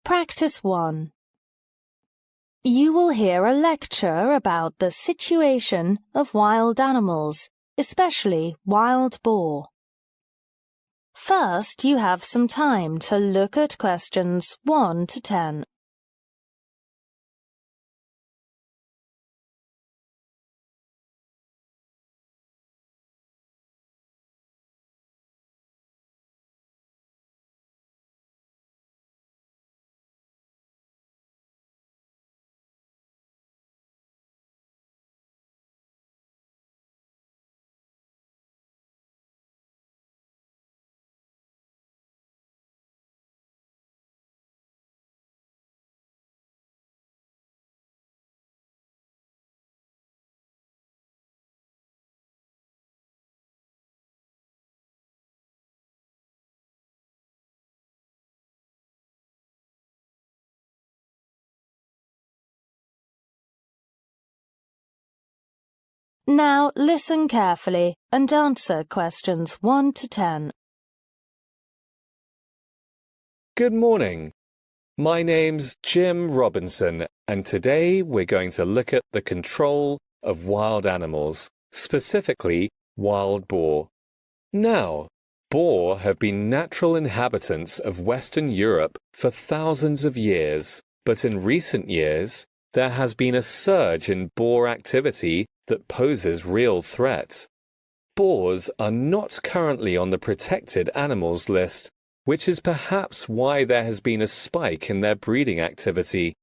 Practice 1. You will hear a lecture about the situation of wild animals, especially wild boar. First, you have some time to look at questions 1 to 10. Now listen carefully and answer questions 1 to 10. Good morning. My name's Jim Robinson, and today we're going to look at the control of wild animals, specifically wild boar. Now, boar have been natural inhabitants of Western Europe for thousands of years, but in recent years, there has been a surge in boar activity that poses real threats. Boars are not currently on the protected animals list, which is perhaps why there has been a spike in their breeding activity.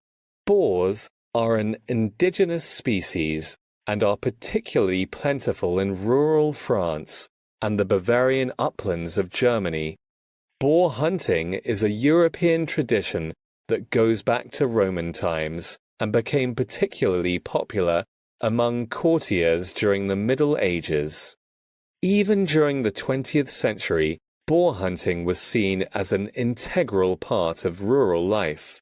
Boars are an indigenous species and are particularly plentiful in rural France and the Bavarian uplands of Germany. Boar hunting is a European tradition that goes back to Roman times and became particularly popular among courtiers during the Middle Ages. Even during the 20th century, boar hunting was seen as an integral part of rural life.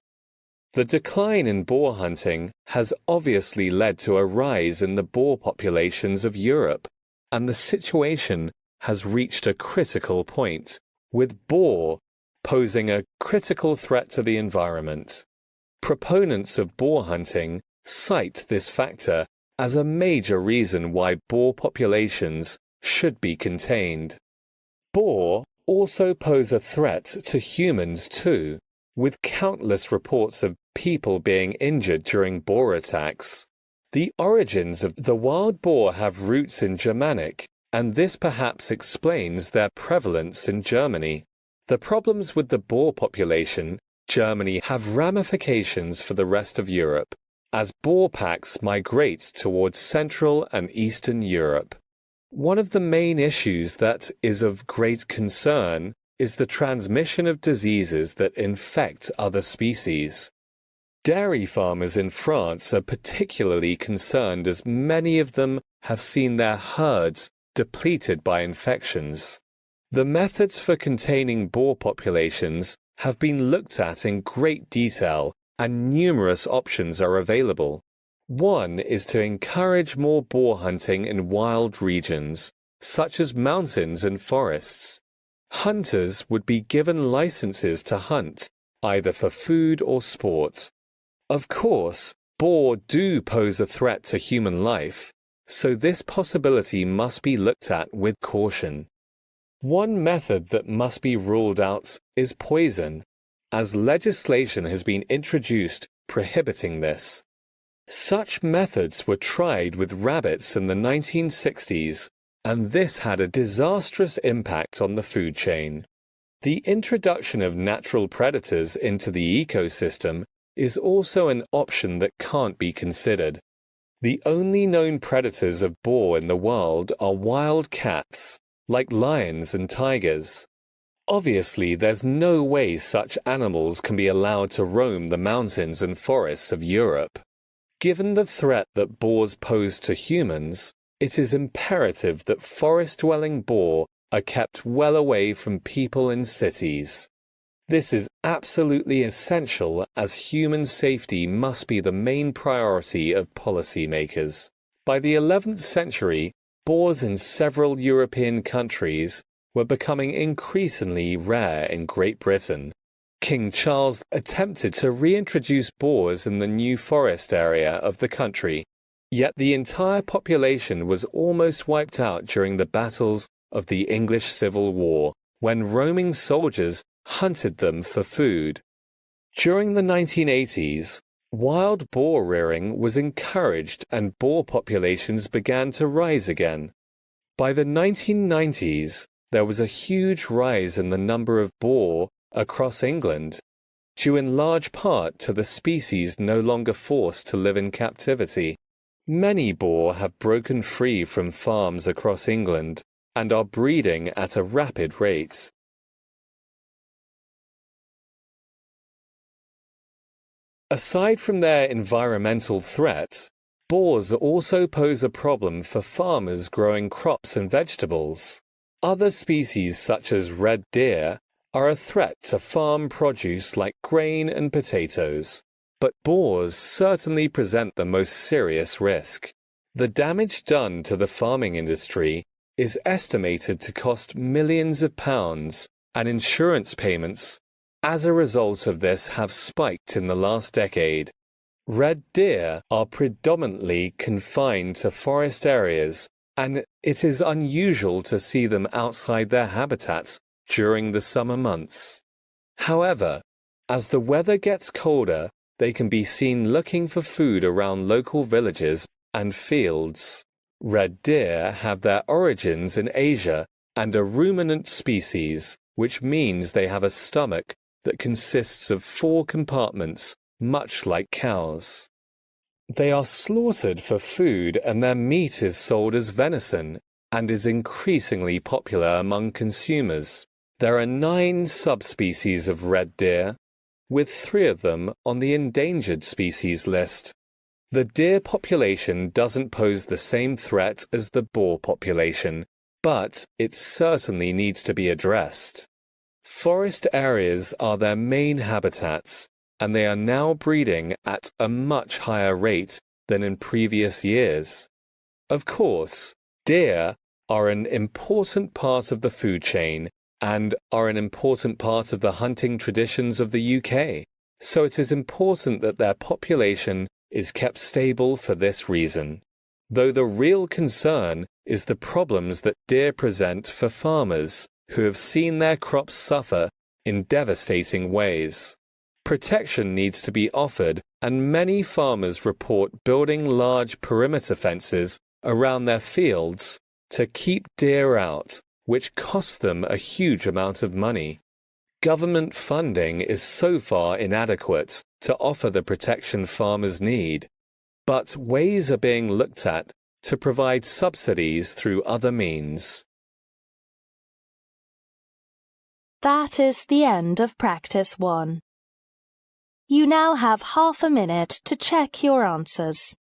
The decline in boar hunting has obviously led to a rise in the boar populations of Europe, and the situation has reached a critical point, with boar posing a critical threat to the environment. Proponents of boar hunting cite this factor as a major reason why boar populations should be contained. Boar also pose a threat to humans too, with countless reports of people being injured during boar attacks. The origins of the wild boar have roots in Germanic, and this perhaps explains their prevalence in Germany. The problems with the boar population, Germany, have ramifications for the rest of Europe, as boar packs migrate towards Central and Eastern Europe. One of the main issues that is of great concern is the transmission of diseases that infect other species. Dairy farmers in France are particularly concerned as many of them have seen their herds depleted by infections. The methods for containing boar populations have been looked at in great detail, and numerous options are available. One is to encourage more boar hunting in wild regions, such as mountains and forests. Hunters would be given licenses to hunt, either for food or sport. Of course, boar do pose a threat to human life, so this possibility must be looked at with caution. One method that must be ruled out is poison, as legislation has been introduced prohibiting this. Such methods were tried with rabbits in the 1960s, and this had a disastrous impact on the food chain. The introduction of natural predators into the ecosystem is also an option that can't be considered. The only known predators of boar in the world are wild cats, like lions and tigers. Obviously, there's no way such animals can be allowed to roam the mountains and forests of Europe. Given the threat that boars pose to humans, it is imperative that forest-dwelling boar are kept well away from people in cities. This is absolutely essential, as human safety must be the main priority of policymakers. By the 11th century, boars in several European countries were becoming increasingly rare in Great Britain. King Charles attempted to reintroduce boars in the New Forest area of the country, yet the entire population was almost wiped out during the battles of the English Civil War, when roaming soldiers hunted them for food. During the 1980s, wild boar rearing was encouraged and boar populations began to rise again. By the 1990s, there was a huge rise in the number of boar across England, due in large part to the species no longer forced to live in captivity. Many boar have broken free from farms across England and are breeding at a rapid rate. Aside from their environmental threat, boars also pose a problem for farmers growing crops and vegetables. Other species such as red deer are a threat to farm produce like grain and potatoes, but boars certainly present the most serious risk. The damage done to the farming industry is estimated to cost millions of pounds, and insurance payments as a result of this have spiked in the last decade. Red deer are predominantly confined to forest areas, and it is unusual to see them outside their habitats during the summer months. However, as the weather gets colder, they can be seen looking for food around local villages and fields. Red deer have their origins in Asia and are ruminant species, which means they have a stomach that consists of 4 compartments, much like cows. They are slaughtered for food and their meat is sold as venison and is increasingly popular among consumers. There are 9 subspecies of red deer, with 3 of them on the endangered species list. The deer population doesn't pose the same threat as the boar population, but it certainly needs to be addressed. Forest areas are their main habitats, and they are now breeding at a much higher rate than in previous years. Of course, deer are an important part of the food chain and are an important part of the hunting traditions of the UK, so it is important that their population is kept stable for this reason. Though the real concern is the problems that deer present for farmers who have seen their crops suffer in devastating ways. Protection needs to be offered, and many farmers report building large perimeter fences around their fields to keep deer out, which costs them a huge amount of money. Government funding is so far inadequate to offer the protection farmers need, but ways are being looked at to provide subsidies through other means. That is the end of practice 1. You now have half a minute to check your answers.